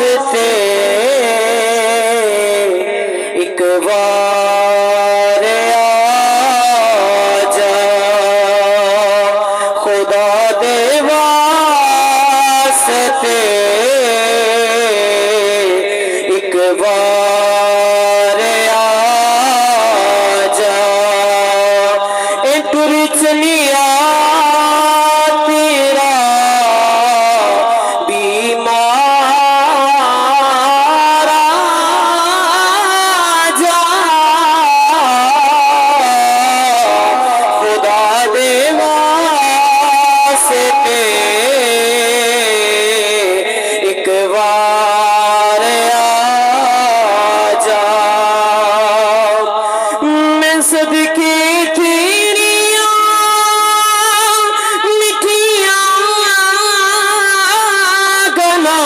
वास्ते एक बार आजा, खुदा दे वास्ते एक बार आजा। ए टुर चलिया तेरा बीमार आजा, खुदा दे वास्ते एक बार आजा। मैं सदके तेरियां मिठियां गला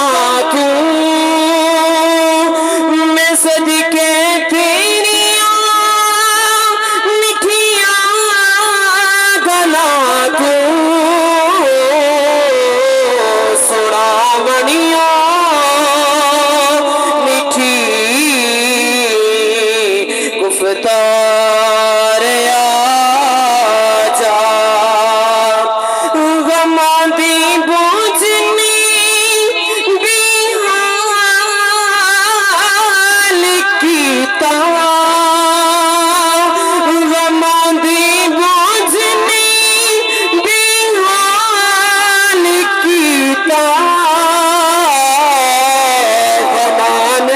दूं, मैं सदके तेरियां मिठियां गला दूं। सुना मनिया मिठी गुफ्तार आजा, गमां दी बोझनी बेहाल कीता, गमां दी बोझनी बेहाल कीता। गमान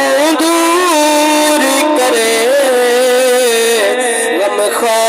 दूर करे गम खा